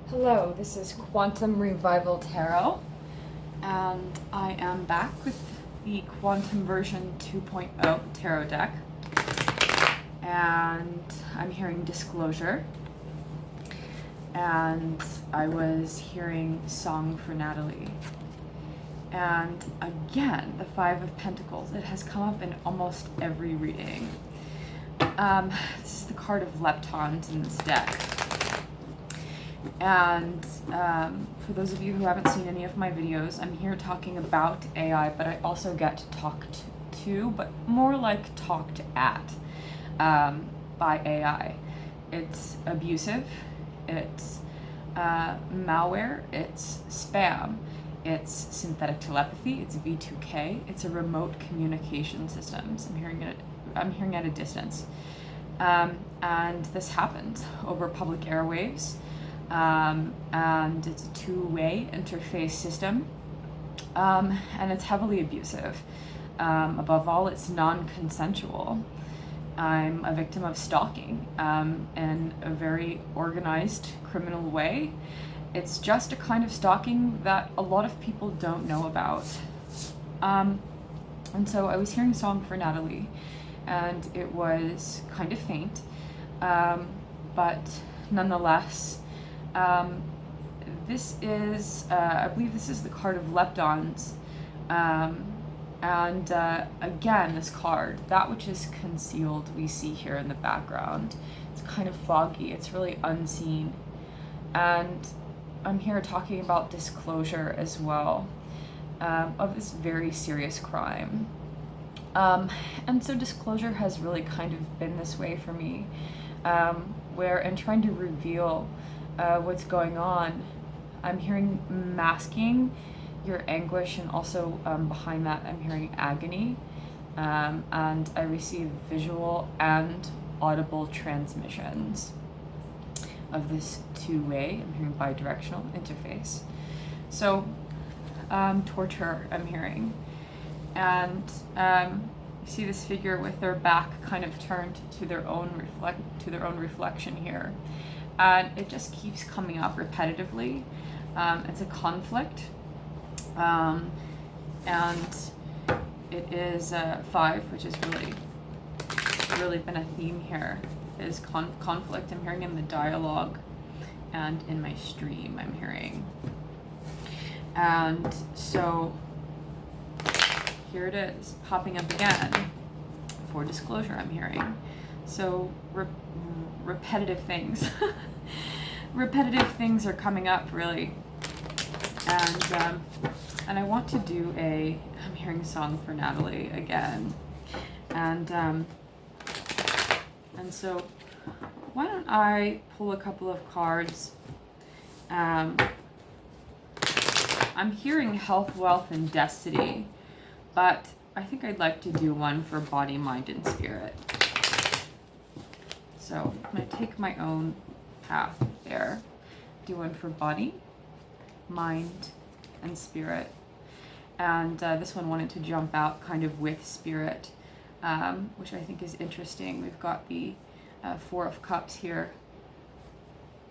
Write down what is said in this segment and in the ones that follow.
Hello, this is Quantum Revival Tarot, and I am back with the Quantum version 2.0 tarot deck, and I'm hearing Disclosure, and I was hearing Song for Natalie, and again, the Five of Pentacles. It has come up in almost every reading. This is the card of leptons in this deck. And for those of you who haven't seen any of my videos, I'm here talking about AI, but I also get talked to, but more like talked at by AI. It's abusive, it's malware, it's spam, it's synthetic telepathy, it's V2K, it's a remote communication systems. I'm hearing at a distance. And this happens over public airwaves. And it's a two-way interface system, and it's heavily abusive. Above all, it's non-consensual. I'm a victim of stalking in a very organized criminal way. It's just a kind of stalking that a lot of people don't know about. And so I was hearing Song for Natalie, and it was kind of faint, but nonetheless, this is, I believe this is the card of leptons, and again, this card, that which is concealed, we see here in the background. It's kind of foggy, it's really unseen, and I'm here talking about disclosure as well, of this very serious crime. And so disclosure has really kind of been this way for me, where in trying to reveal what's going on, I'm hearing masking your anguish, and also behind that I'm hearing agony, and I receive visual and audible transmissions of this two-way, I'm hearing bidirectional interface. So torture I'm hearing, and you see this figure with their back kind of turned to their own reflection here. And it just keeps coming up repetitively. It's a conflict, and it is 5, which is really been a theme here, is conflict. I'm hearing in the dialogue, and in my stream I'm hearing. And so here it is, popping up again for disclosure I'm hearing. So repetitive things. Repetitive things are coming up, really. And I want to do I'm hearing Song for Natalie again. And so why don't I pull a couple of cards. I'm hearing health, wealth, and destiny, but I think I'd like to do one for body, mind, and spirit. So I'm going to take my own path there. Do one for body, mind, and spirit. And this one wanted to jump out kind of with spirit, which I think is interesting. We've got the 4 of Cups here,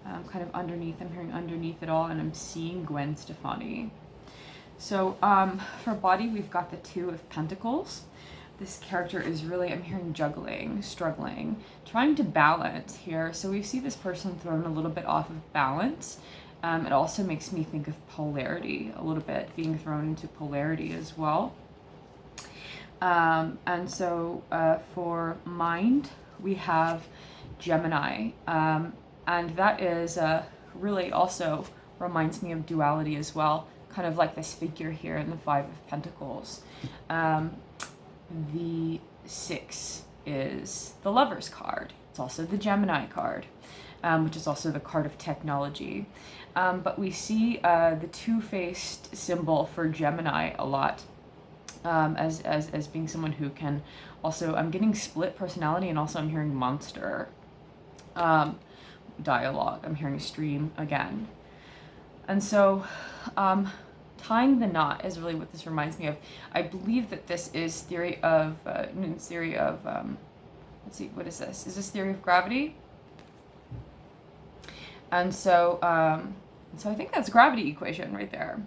kind of underneath. I'm hearing underneath it all, and I'm seeing Gwen Stefani. So for body, we've got the 2 of Pentacles. This character is really, I'm hearing juggling, struggling, trying to balance here. So we see this person thrown a little bit off of balance. It also makes me think of polarity a little bit, being thrown into polarity as well. And so for mind, we have Gemini. And that is really also reminds me of duality as well, kind of like this figure here in the 5 of Pentacles. The 6 is the Lover's card. It's also the Gemini card, which is also the card of technology. But we see the two-faced symbol for Gemini a lot, as being someone who can also, I'm getting split personality, and also I'm hearing monster dialogue. I'm hearing stream again. And so tying the knot is really what this reminds me of. I believe that this is theory of Newton's theory of let's see, what is this? Is this theory of gravity? And so, so I think that's gravity equation right there.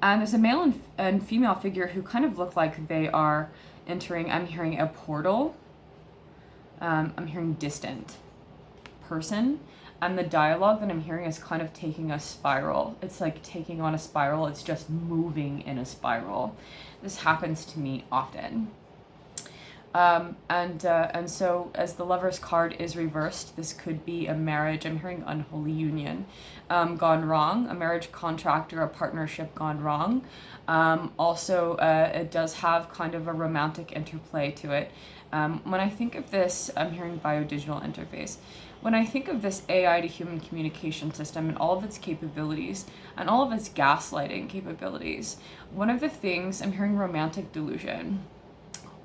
And there's a male and female figure who kind of look like they are entering, I'm hearing a portal. I'm hearing distant person. And the dialogue that I'm hearing is kind of taking a spiral. It's like taking on a spiral. It's just moving in a spiral. This happens to me often. And so as the Lover's card is reversed, this could be a marriage. I'm hearing unholy union gone wrong, a marriage contract or a partnership gone wrong. Also, it does have kind of a romantic interplay to it. When I think of this, I'm hearing biodigital interface. When I think of this AI to human communication system and all of its capabilities and all of its gaslighting capabilities, one of the things, I'm hearing romantic delusion.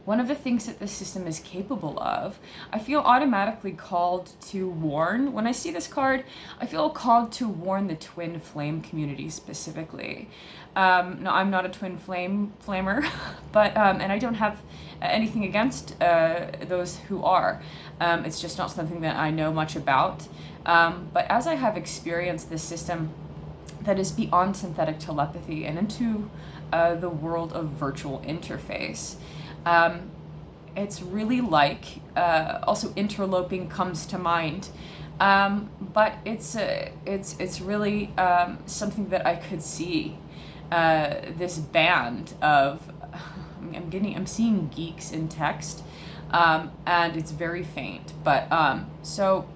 One of the things that this system is capable of, I feel automatically called to warn. When I see this card, I feel called to warn the twin flame community specifically. No, I'm not a twin flamer, but and I don't have anything against those who are. It's just not something that I know much about. But as I have experienced this system that is beyond synthetic telepathy and into the world of virtual interface, it's really like, also interloping comes to mind, but it's really something that I could see, this band of, I'm seeing geeks in text, and it's very faint, but so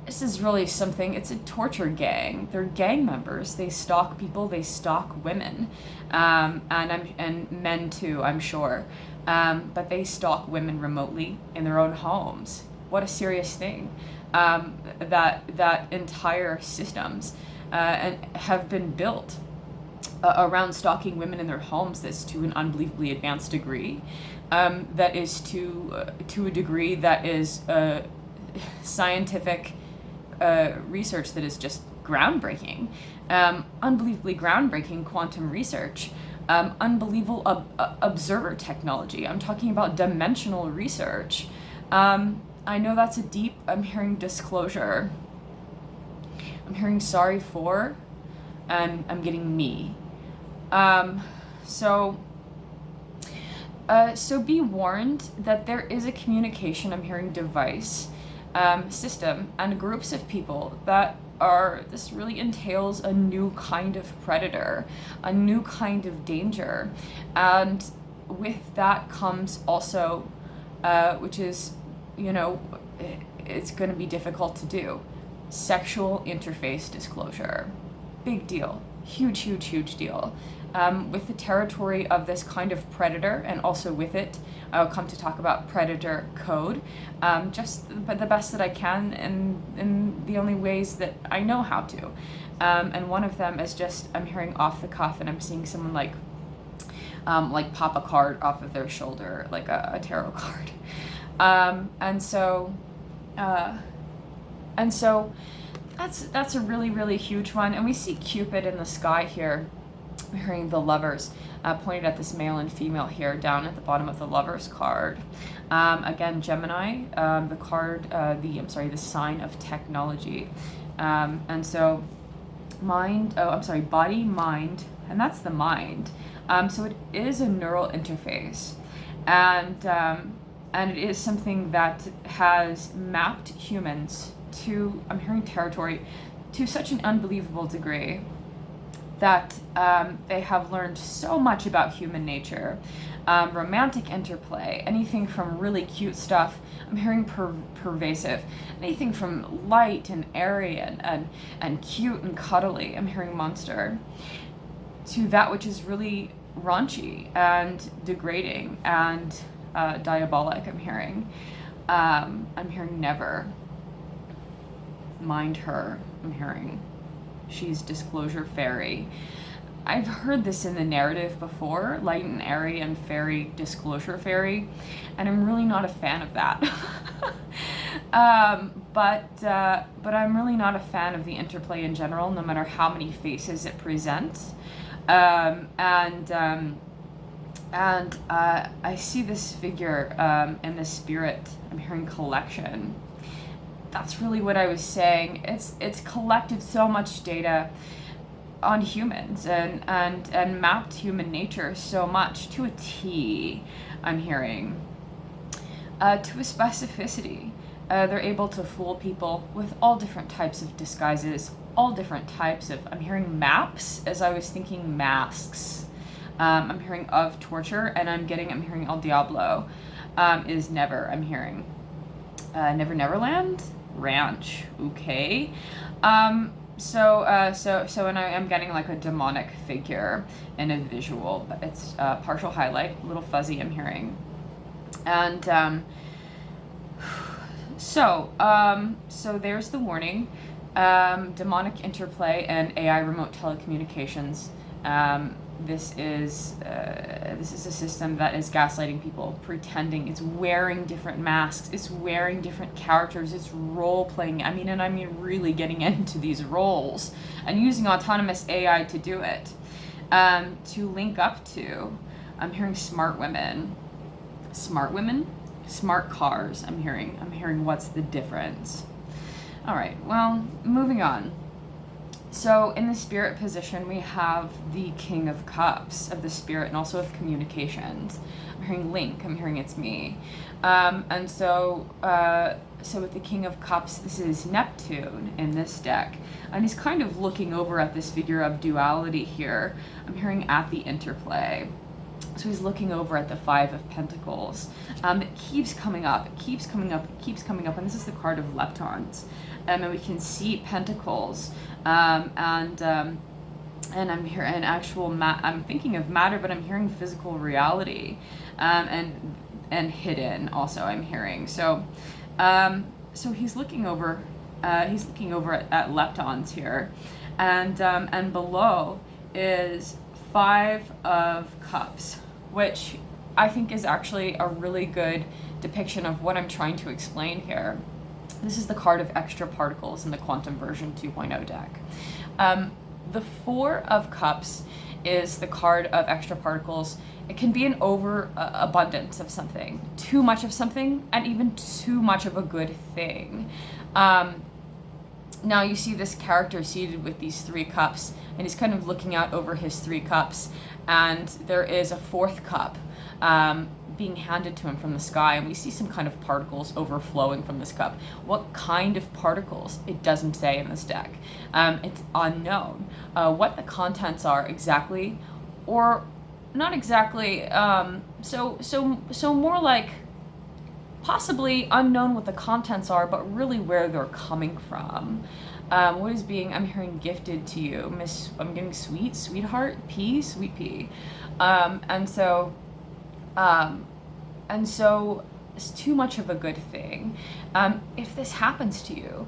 this is really something, it's a torture gang. They're gang members. They stalk people, they stalk women, and men too, I'm sure. But they stalk women remotely in their own homes. What a serious thing. That entire systems and have been built around stalking women in their homes. That's to an unbelievably advanced degree. That is to a degree that is scientific research that is just groundbreaking, unbelievably groundbreaking quantum research, unbelievable observer technology. I'm talking about dimensional research. I know that's a deep, I'm hearing disclosure. I'm hearing sorry for, and I'm getting me. So be warned that there is a communication, I'm hearing device, system and groups of people that are, this really entails a new kind of predator, a new kind of danger. And with that comes also, which is, it's going to be difficult to do, sexual interface disclosure. Big deal. Huge deal. With the territory of this kind of predator, and also with it, I'll come to talk about predator code, just the best that I can, in the only ways that I know how to. And one of them is just, I'm hearing off the cuff, and I'm seeing someone like pop a card off of their shoulder, like a tarot card. And so that's a really huge one. And we see Cupid in the sky here. I'm hearing the Lovers pointed at this male and female here down at the bottom of the Lovers card. Again, Gemini, the card, the sign of technology. And so body, mind, and that's the mind. So it is a neural interface. And it is something that has mapped humans to, I'm hearing territory, to such an unbelievable degree that they have learned so much about human nature, romantic interplay, anything from really cute stuff, I'm hearing pervasive, anything from light and airy and cute and cuddly, I'm hearing monster, to that which is really raunchy and degrading and diabolic, I'm hearing. I'm hearing never. Mind her, I'm hearing. She's disclosure fairy. I've heard this in the narrative before, light and airy and fairy, disclosure fairy, and I'm really not a fan of that. But I'm really not a fan of the interplay in general, no matter how many faces it presents. And I see this figure in the spirit, I'm hearing collection. that's really what I was saying. It's collected so much data on humans and mapped human nature so much to a T, I'm hearing, to a specificity. They're able to fool people with all different types of disguises, all different types of, I'm hearing maps as I was thinking masks. I'm hearing of torture, and I'm hearing El Diablo is never, I'm hearing. Never Neverland? Ranch. Okay. So and I am getting like a demonic figure in a visual, but it's partial highlight, a little fuzzy, I'm hearing. And so there's the warning. Demonic interplay and AI remote telecommunications. This is a system that is gaslighting people, pretending it's wearing different masks, it's wearing different characters, it's role playing. I mean really getting into these roles and using autonomous AI to do it. To link up to, I'm hearing smart women, smart cars. I'm hearing what's the difference. All right, well, moving on. So in the spirit position, we have the King of Cups of the spirit and also of communications. I'm hearing Link, I'm hearing it's me. And so with the King of Cups, this is Neptune in this deck. And he's kind of looking over at this figure of duality here. I'm hearing at the interplay. So he's looking over at the Five of Pentacles. It keeps coming up, and this is the card of leptons. And we can see pentacles, and I'm hearing actual I'm thinking of matter, but I'm hearing physical reality, and hidden also. I'm hearing so he's looking over at leptons here, and below is Five of Cups, which I think is actually a really good depiction of what I'm trying to explain here. This is the card of extra particles in the Quantum Version 2.0 deck. The Four of Cups is the card of extra particles. It can be an overabundance of something, too much of something, and even too much of a good thing. Now you see this character seated with these three cups, and he's kind of looking out over his three cups, and there is a fourth cup being handed to him from the sky, and we see some kind of particles overflowing from this cup. What kind of particles? It doesn't say in this deck. It's unknown. What the contents are exactly, or not exactly, so more like possibly unknown what the contents are, but really where they're coming from. What is being, I'm hearing, gifted to you, Miss, I'm getting sweet, sweetheart, pea, sweet pea. And so it's too much of a good thing. If this happens to you,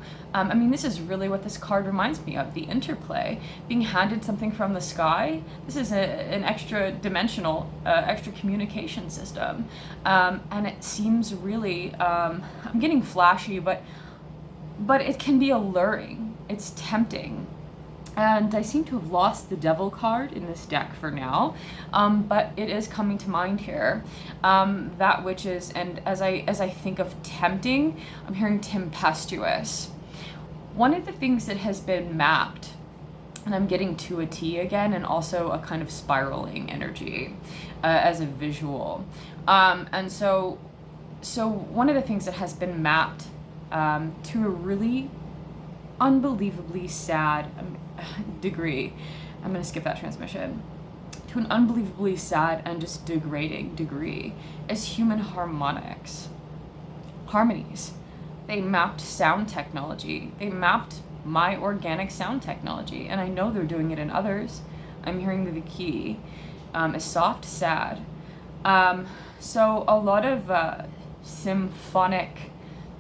this is really what this card reminds me of, the interplay, being handed something from the sky. This is an extra dimensional, extra communication system. And it seems really, I'm getting flashy, but it can be alluring. It's tempting. And I seem to have lost the Devil card in this deck for now, but it is coming to mind here. That which is, and as I think of tempting, I'm hearing tempestuous. One of the things that has been mapped, and I'm getting to a T again, and also a kind of spiraling energy as a visual. And so one of the things that has been mapped to a really unbelievably sad degree, I'm going to skip that transmission, to an unbelievably sad and just degrading degree, is human harmonies. They mapped sound technology. They mapped my organic sound technology, and I know they're doing it in others. I'm hearing the key is soft, sad. So a lot of symphonic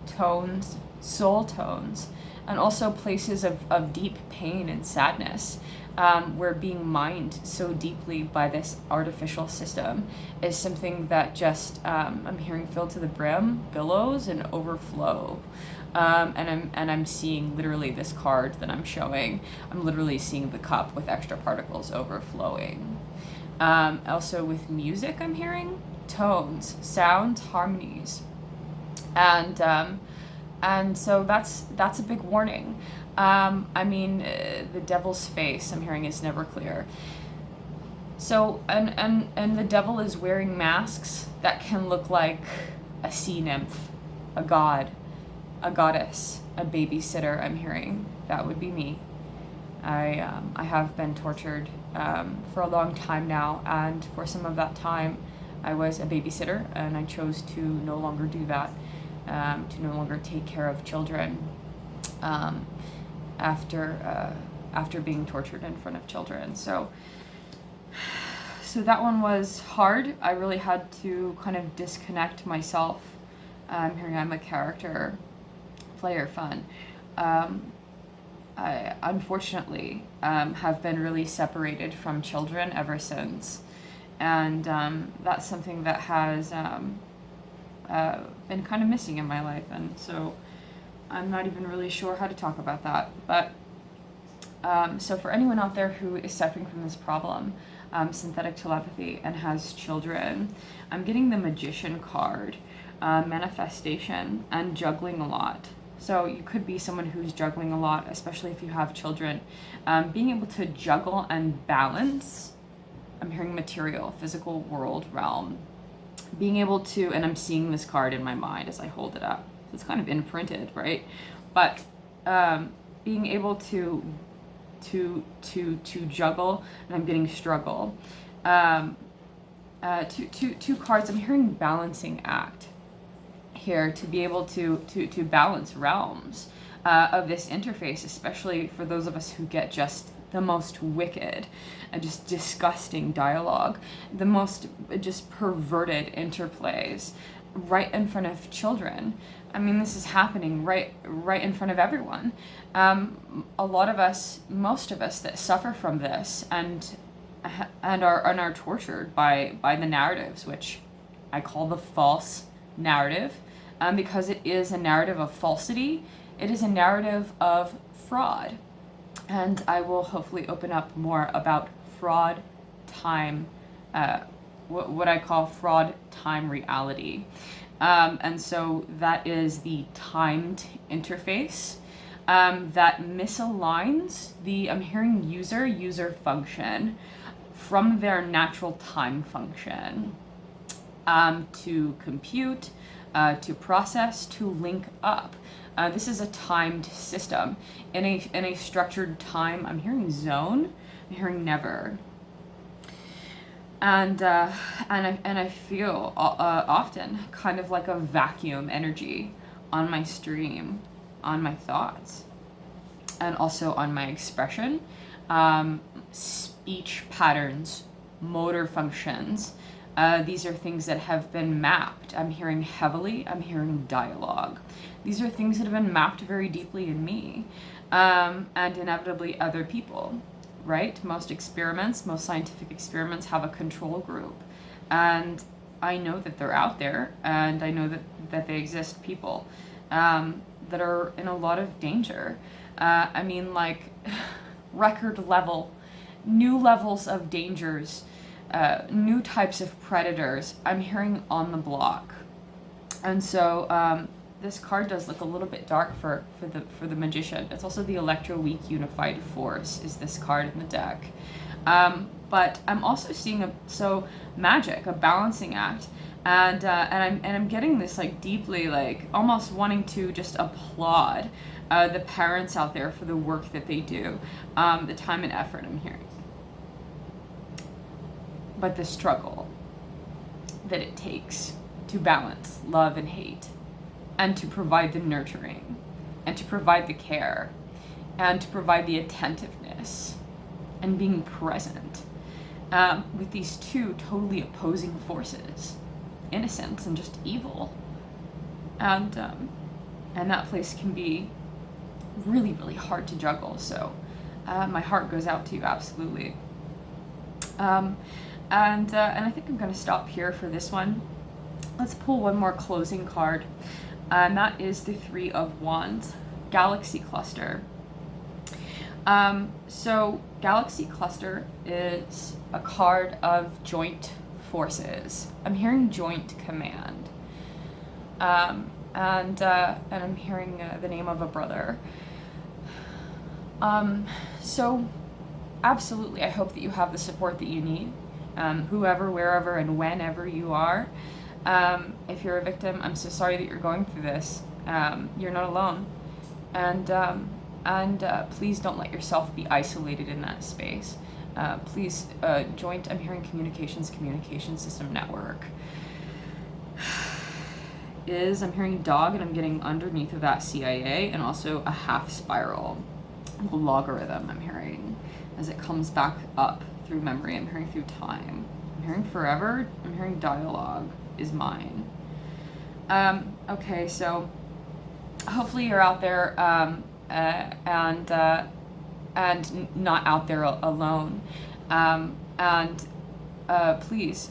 tones, soul tones, and also places of deep pain and sadness, where being mined so deeply by this artificial system is something that just, I'm hearing filled to the brim, billows, and overflow. And I'm seeing literally this card that I'm showing. I'm literally seeing the cup with extra particles overflowing. Also with music, I'm hearing tones, sounds, harmonies. And And so that's a big warning. The devil's face, I'm hearing, is never clear. So, and the devil is wearing masks that can look like a sea nymph, a god, a goddess, a babysitter, I'm hearing. That would be me. I have been tortured for a long time now, and for some of that time, I was a babysitter, and I chose to no longer do that, to no longer take care of children after being tortured in front of children. So that one was hard. I really had to kind of disconnect myself. Hearing I'm a character, player fun. I unfortunately have been really separated from children ever since. And that's something that has been kind of missing in my life. And so I'm not even really sure how to talk about that. But so for anyone out there who is suffering from this problem, synthetic telepathy, and has children, I'm getting the Magician card, manifestation, and juggling a lot. So you could be someone who's juggling a lot, especially if you have children. Being able to juggle and balance, I'm hearing material, physical world realm. Being able to, and I'm seeing this card in my mind as I hold it up. So it's kind of imprinted, right? But being able to juggle, and I'm getting struggle. Two cards, I'm hearing balancing act here, to be able to balance realms of this interface, especially for those of us who get just the most wicked and just disgusting dialogue, the most just perverted interplays right in front of children. I mean, this is happening right in front of everyone. A lot of us, most of us that suffer from this and are tortured by the narratives, which I call the false narrative, because it is a narrative of falsity. It is a narrative of fraud. And I will hopefully open up more about fraud time, what I call fraud time reality. And so that is the timed interface that misaligns the, I'm hearing user function from their natural time function, to compute, to process, to link up. This is a timed system. In a structured time, I'm hearing zone, I'm hearing never. And I feel often kind of like a vacuum energy on my stream, on my thoughts, and also on my expression, speech patterns, motor functions. These are things that have been mapped. I'm hearing heavily, I'm hearing dialogue. These are things that have been mapped very deeply in me, and inevitably other people, right? Most scientific experiments have a control group. And I know that they're out there, and I know that they exist, people that are in a lot of danger. Record level, new levels of dangers, new types of predators, I'm hearing on the block. And so this card does look a little bit dark for the Magician. It's also the Electro-Weak Unified Force is this card in the deck. But I'm also seeing magic, a balancing act, and I'm getting this like deeply, like almost wanting to just applaud the parents out there for the work that they do, the time and effort I'm hearing. But the struggle that it takes to balance love and hate, and to provide the nurturing, and to provide the care, and to provide the attentiveness, and being present with these two totally opposing forces, innocence and just evil. And that place can be really, really hard to juggle. So my heart goes out to you, absolutely. And I think I'm going to stop here for this one. Let's pull one more closing card, and that is the Three of Wands, Galaxy Cluster. So Galaxy Cluster is a card of joint forces. I'm hearing joint command. and I'm hearing the name of a brother. So absolutely, I hope that you have the support that you need, whoever, wherever, and whenever you are. If you're a victim, I'm so sorry that you're going through this. You're not alone. And please don't let yourself be isolated in that space. Please, Joint, I'm hearing communication system network. I'm hearing dog, and I'm getting underneath of that CIA, and also a half spiral. Logarithm, I'm hearing, as it comes back up through memory. I'm hearing through time. I'm hearing forever. I'm hearing dialogue is mine. Okay, so hopefully you're out there, and not out there alone. Please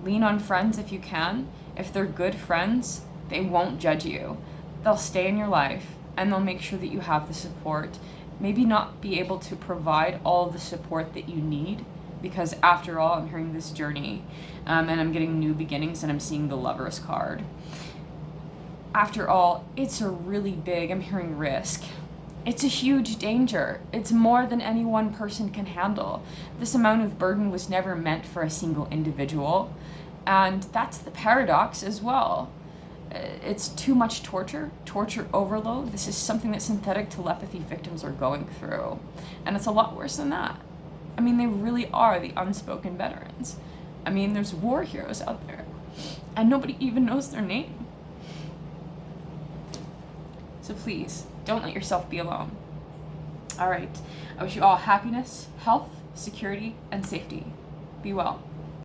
lean on friends if you can. If they're good friends, they won't judge you. They'll stay in your life, and they'll make sure that you have the support. Maybe not be able to provide all the support that you need, because after all, I'm hearing this journey, and I'm getting new beginnings, and I'm seeing the Lover's card. After all, it's a really big, I'm hearing risk. It's a huge danger. It's more than any one person can handle. This amount of burden was never meant for a single individual, and that's the paradox as well. It's too much torture overload. This is something that synthetic telepathy victims are going through. And it's a lot worse than that. I mean, they really are the unspoken veterans. I mean, there's war heroes out there, and nobody even knows their name. So please, don't let yourself be alone. All right. I wish you all happiness, health, security, and safety. Be well.